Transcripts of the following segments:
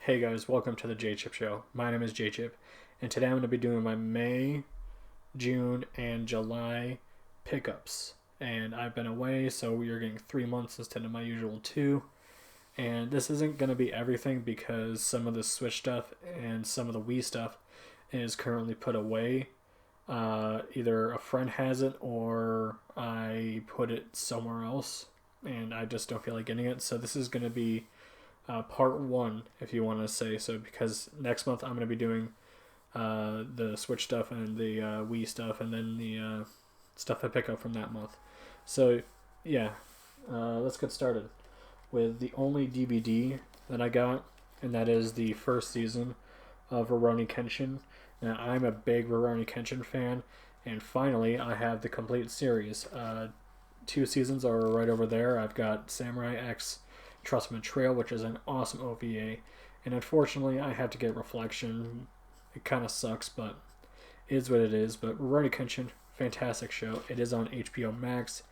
Hey guys, welcome to the J Chip Show. My name is J Chip, and today I'm going to be doing my May, June, and July pickups. And I've been away, so we are getting 3 months instead of my usual 2. And this isn't going to be everything because some of the Switch stuff and some of the Wii stuff is currently put away. Either a friend has it or I put it somewhere else, and I just don't feel like getting it. So this is going to be part one, if you want to say so, because next month I'm going to be doing the Switch stuff and the Wii stuff, and then the stuff I pick up from that month. So, yeah, let's get started with the only DVD that I got, and that is the first season of Rurouni Kenshin. Now, I'm a big Rurouni Kenshin fan, and finally I have the complete series. 2 seasons are right over there. I've got Samurai X Trust and Betrayal, which is an awesome OVA, and unfortunately I have to get Reflection. It kind of sucks, but it is what it is. But Rurouni Kenshin, fantastic show. It is on HBO Max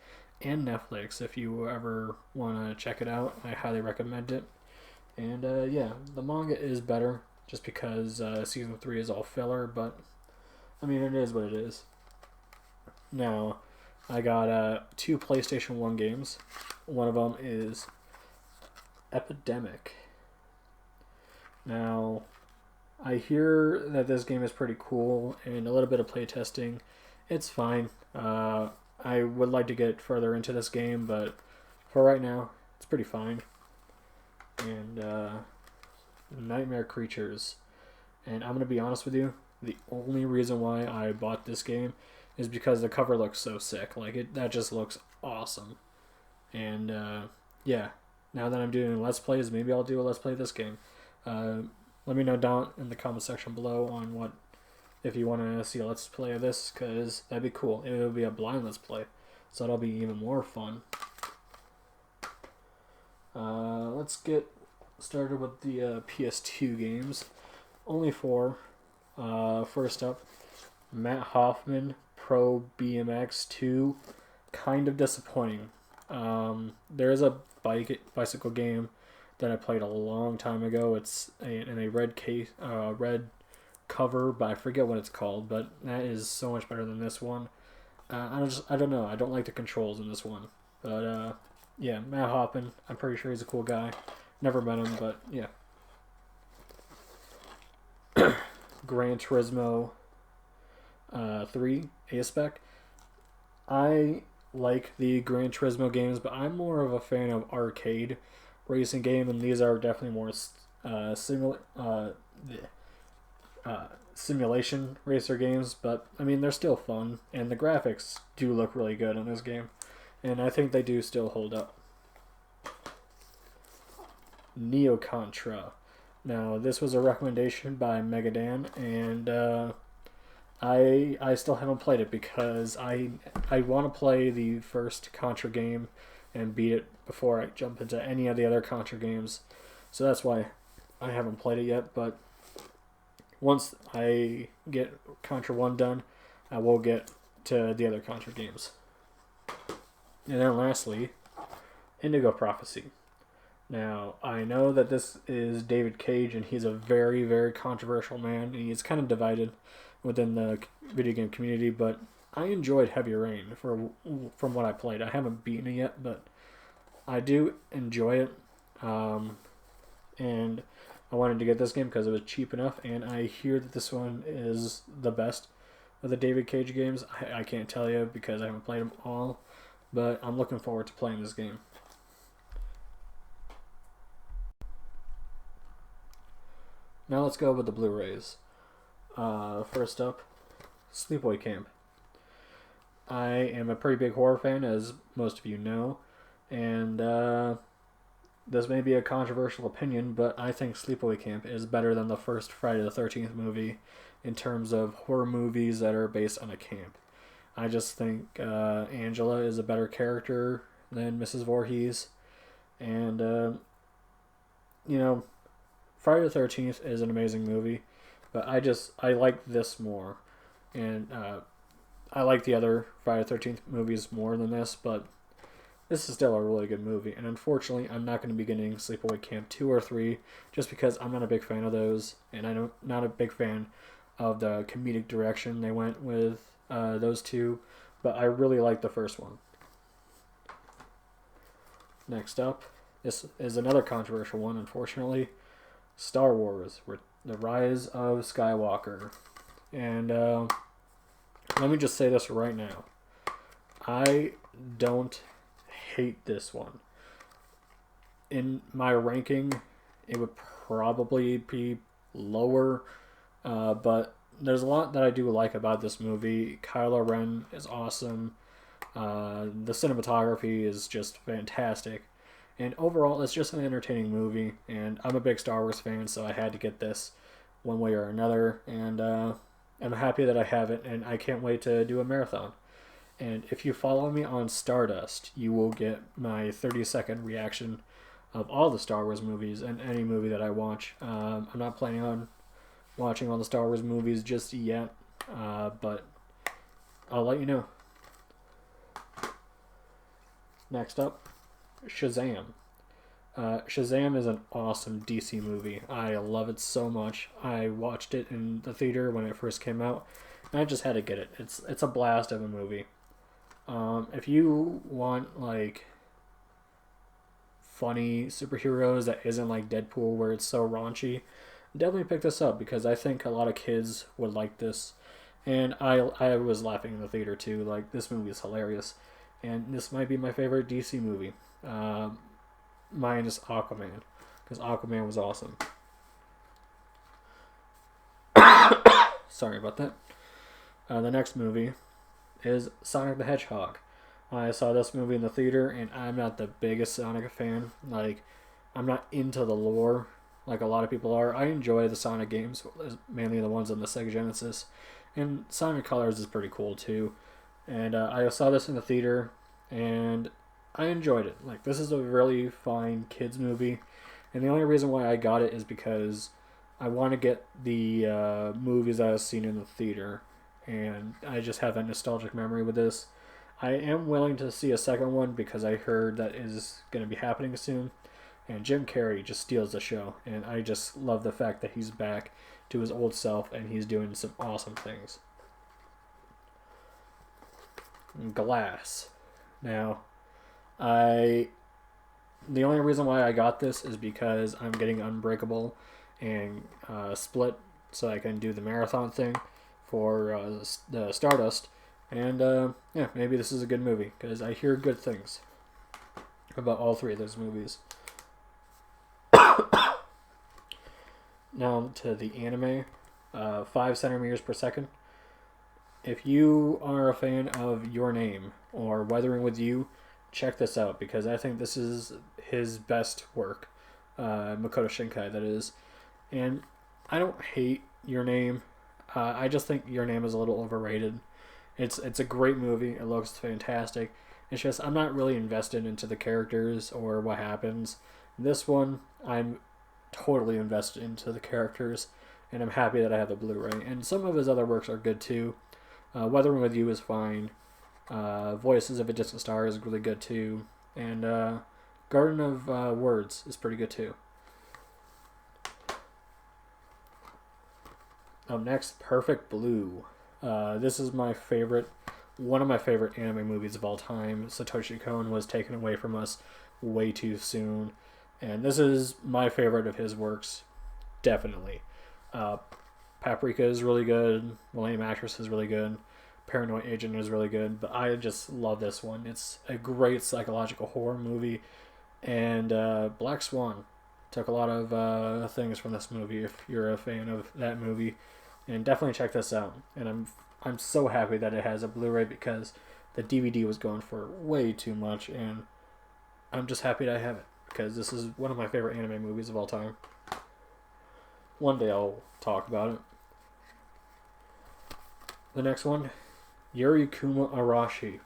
and Netflix. If you ever want to check it out, I highly recommend it. And yeah, the manga is better just because season 3 is all filler, but I mean, it is what it is. Now, I got 2 PlayStation 1 games. One of them is Epidemic. Now, I hear that this game is pretty cool and a little bit of playtesting. It's fine. I would like to get further into this game, but for right now, it's pretty fine. And Nightmare Creatures. And I'm going to be honest with you, the only reason why I bought this game is because the cover looks so sick. Like, that just looks awesome. And yeah, now that I'm doing Let's Plays, maybe I'll do a Let's Play of this game. Let me know down in the comment section below on what, if you want to see a Let's Play of this, because that'd be cool. It would be a blind Let's Play, so that'll be even more fun. Let's get started with the PS2 games. Only 4. First up, Matt Hoffman Pro Bmx 2. Kind of disappointing. There is a bicycle game that I played a long time ago. It's in a red case, red cover, but I forget what it's called. But that is so much better than this one. I don't know. I don't like the controls in this one. But yeah, Matt Hoffman. I'm pretty sure he's a cool guy. Never met him, but yeah. Gran Turismo 3 A-Spec. I like the Gran Turismo games, but I'm more of a fan of arcade racing game, and these are definitely more simulation racer games. But I mean, they're still fun, and the graphics do look really good in this game, and I think they do still hold up. Neo Contra. Now, this was a recommendation by Megadan, and I still haven't played it because I want to play the first Contra game and beat it before I jump into any of the other Contra games. So that's why I haven't played it yet. But once I get Contra 1 done, I will get to the other Contra games. And then lastly, Indigo Prophecy. Now, I know that this is David Cage, and he's a very, very controversial man, and he's kind of divided within the video game community, but I enjoyed Heavy Rain from what I played. I haven't beaten it yet, but I do enjoy it, and I wanted to get this game because it was cheap enough, and I hear that this one is the best of the David Cage games. I can't tell you because I haven't played them all, but I'm looking forward to playing this game. Now let's go with the Blu-rays. First up, Sleepaway Camp. I am a pretty big horror fan, as most of you know, and this may be a controversial opinion, but I think Sleepaway Camp is better than the first Friday the 13th movie in terms of horror movies that are based on a camp. I just think Angela is a better character than Mrs. Voorhees, and you know, Friday the 13th is an amazing movie, but I like this more, and I like the other Friday the 13th movies more than this, but this is still a really good movie. And unfortunately, I'm not going to be getting Sleepaway Camp 2 or 3 just because I'm not a big fan of those. And I'm not a big fan of the comedic direction they went with those two. But I really like the first one. Next up, this is another controversial one, unfortunately. Star Wars, The Rise of Skywalker. And let me just say this right now. I don't hate this one. In my ranking, it would probably be lower, but there's a lot that I do like about this movie. Kylo Ren is awesome. The cinematography is just fantastic. And overall, it's just an entertaining movie. And I'm a big Star Wars fan, so I had to get this one way or another. And I'm happy that I have it, and I can't wait to do a marathon. And if you follow me on Stardust, you will get my 30-second reaction of all the Star Wars movies and any movie that I watch. I'm not planning on watching all the Star Wars movies just yet, but I'll let you know. Next up, Shazam. Shazam is an awesome DC movie. I love it so much. I watched it in the theater when it first came out, and I just had to get it. It's a blast of a movie. If you want like funny superheroes that isn't like Deadpool where it's so raunchy, definitely pick this up because I think a lot of kids would like this. And I was laughing in the theater too. Like, this movie is hilarious. And this might be my favorite DC movie. Mine is Aquaman, because Aquaman was awesome. Sorry about that. The next movie is Sonic the Hedgehog. I saw this movie in the theater, and I'm not the biggest Sonic fan. Like, I'm not into the lore like a lot of people are. I enjoy the Sonic games, mainly the ones on the Sega Genesis. And Sonic Colors is pretty cool, too. And I saw this in the theater, and I enjoyed it. Like, this is a really fine kids movie, and the only reason why I got it is because I want to get the movies I've seen in the theater, and I just have that nostalgic memory with this. I am willing to see a second one because I heard that is going to be happening soon, and Jim Carrey just steals the show, and I just love the fact that he's back to his old self, and he's doing some awesome things. Glass. Now, the only reason why I got this is because I'm getting Unbreakable and Split, so I can do the marathon thing for the Stardust. And yeah, maybe this is a good movie because I hear good things about all three of those movies. Now to the anime, 5 centimeters per second. If you are a fan of Your Name or Weathering with You, check this out because I think this is his best work. Makoto Shinkai, that is. And I don't hate Your Name. I just think Your Name is a little overrated. It's a great movie. It looks fantastic. It's just I'm not really invested into the characters or what happens. This one, I'm totally invested into the characters, and I'm happy that I have the Blu-ray. And some of his other works are good too. Weathering with You is fine. Voices of a Distant Star is really good too. And Garden of Words is pretty good too. Up next, Perfect Blue. This is my favorite, one of my favorite anime movies of all time. Satoshi Kon was taken away from us way too soon. And this is my favorite of his works, definitely. Paprika is really good. Millennium Actress is really good. Paranoid Agent is really good. But I just love this one. It's a great psychological horror movie. And Black Swan took a lot of things from this movie if you're a fan of that movie. And definitely check this out. And I'm so happy that it has a Blu-ray because the DVD was going for way too much. And I'm just happy that I have it because this is one of my favorite anime movies of all time. One day I'll talk about it. The next one, Yuri Kuma Arashi.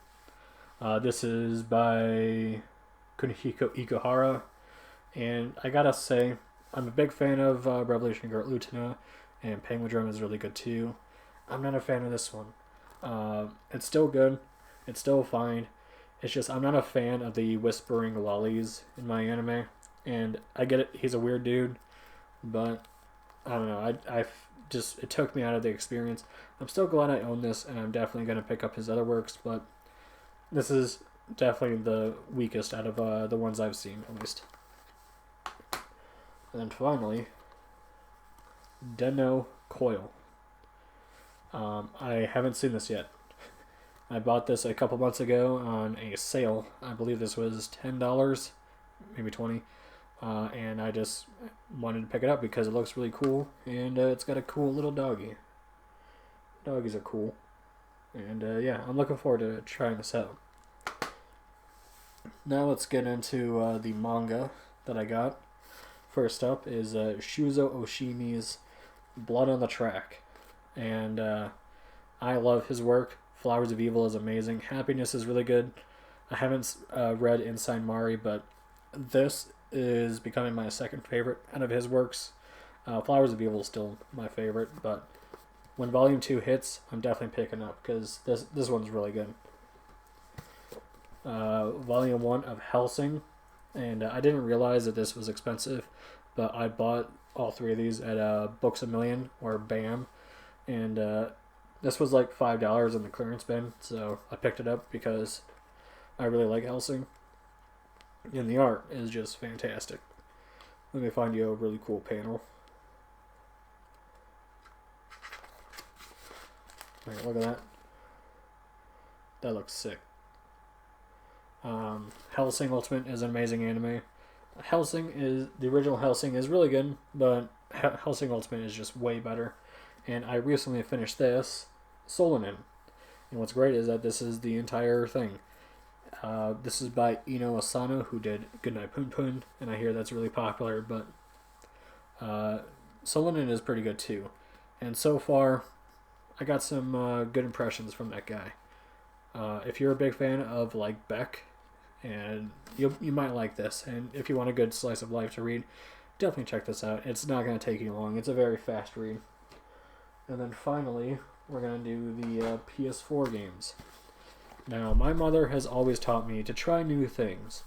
This is by Kunihiko Ikuhara. And I gotta say, I'm a big fan of Revolution Guard Lieutenant, and Penguin Drum is really good too. I'm not a fan of this one. It's still good. It's still fine. It's just I'm not a fan of the whispering lollies in my anime, and I get it. He's a weird dude, but I don't know. I just it took me out of the experience. I'm still glad I own this, and I'm definitely gonna pick up his other works, but this is definitely the weakest out of the ones I've seen, at least. And then finally, Denno Coil. I haven't seen this yet. I bought this a couple months ago on a sale. I believe this was $10, maybe 20, and I just wanted to pick it up because it looks really cool, and it's got a cool little doggy. Doggies are cool, and yeah, I'm looking forward to trying this out. Now let's get into the manga that I got. First up is Shuzo Oshimi's Blood on the Track, and I love his work. Flowers of Evil is amazing. Happiness is really good. I haven't read Inside Mari, but this is becoming my second favorite out of his works. Flowers of Evil is still my favorite, but when Volume 2 hits, I'm definitely picking up because this one's really good. Volume 1 of Helsing, and I didn't realize that this was expensive, but I bought all three of these at Books A Million or BAM, and this was like $5 in the clearance bin, so I picked it up because I really like Helsing, and the art is just fantastic. Let me find you a really cool panel. Right, look at that. That looks sick. Helsing Ultimate is an amazing anime. The original Helsing is really good, but Helsing Ultimate is just way better. And I recently finished this, Solonin. And what's great is that this is the entire thing. This is by Ino Asano, who did Goodnight Poon Poon, and I hear that's really popular, but Solonin is pretty good too. And so far, I got some good impressions from that guy. If you're a big fan of like Beck, and you might like this, and if you want a good slice of life to read, definitely check this out. It's not going to take you long. It's a very fast read. And then finally, we're going to do the Ps4 games. Now, my mother has always taught me to try new things,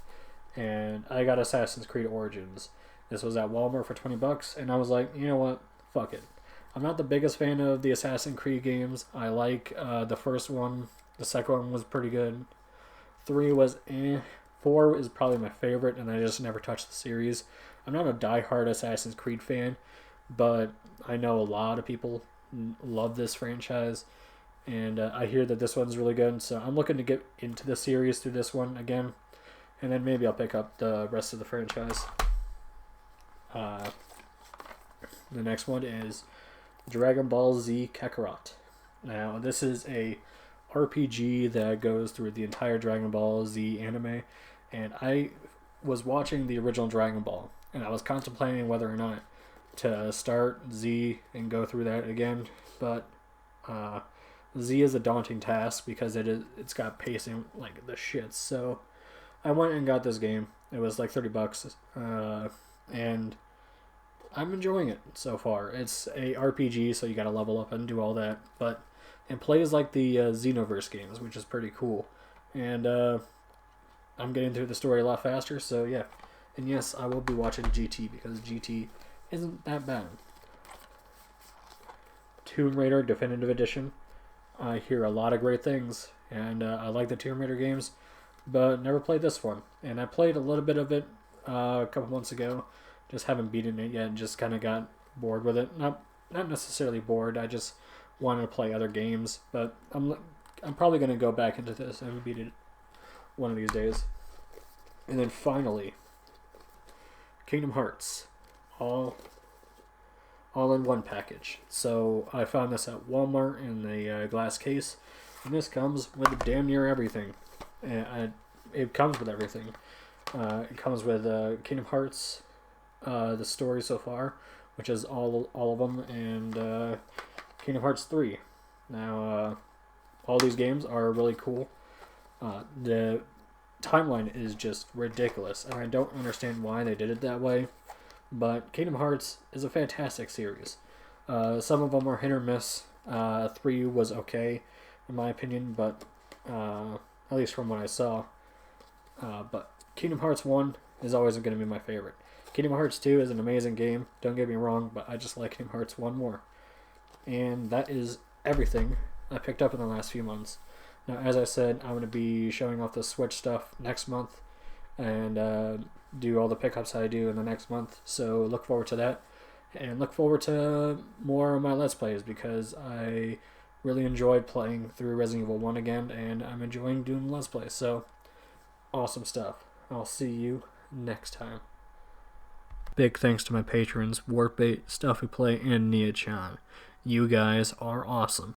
and I got Assassin's Creed Origins. This was at Walmart for $20, and I was like, you know what, fuck it. I'm not the biggest fan of the Assassin's Creed games. I like the first one. The second one was pretty good. 3 was eh. 4 is probably my favorite, and I just never touched the series. I'm not a die-hard Assassin's Creed fan, but I know a lot of people love this franchise, and I hear that this one's really good, so I'm looking to get into the series through this one again, and then maybe I'll pick up the rest of the franchise. The next one is Dragon Ball Z Kakarot. Now, this is a RPG that goes through the entire Dragon Ball Z anime, and I was watching the original Dragon Ball, and I was contemplating whether or not to start Z and go through that again, but Z is a daunting task because it's got pacing like the shit. So I went and got this game. It was like $30, and I'm enjoying it so far. It's a RPG, so you got to level up and do all that, but it plays like the Xenoverse games, which is pretty cool. And I'm getting through the story a lot faster, so yeah. And yes, I will be watching GT because GT isn't that bad. Tomb Raider Definitive Edition. I hear a lot of great things, and I like the Tomb Raider games, but never played this one. And I played a little bit of it a couple months ago, just haven't beaten it yet, and just kind of got bored with it. Not necessarily bored, I just wanted to play other games, but I'm probably going to go back into this and beat it one of these days. And then finally, Kingdom Hearts. All in one package. So I found this at Walmart in a glass case, and this comes with damn near everything. It comes with everything. It comes with Kingdom Hearts, the story so far, which is all of them, and Kingdom Hearts 3. Now, all these games are really cool. The timeline is just ridiculous, and I don't understand why they did it that way. But Kingdom Hearts is a fantastic series. Some of them are hit or miss. 3 was okay, in my opinion, but at least from what I saw. But Kingdom Hearts 1 is always going to be my favorite. Kingdom Hearts 2 is an amazing game, don't get me wrong, but I just like Kingdom Hearts 1 more. And that is everything I picked up in the last few months. Now, as I said, I'm going to be showing off the Switch stuff next month and do all the pickups I do in the next month. So look forward to that. And look forward to more of my Let's Plays because I really enjoyed playing through Resident Evil 1 again, and I'm enjoying doing Let's Plays. So, awesome stuff. I'll see you next time. Big thanks to my patrons, Warpbait, Stuffy Play, and Nia-chan. You guys are awesome.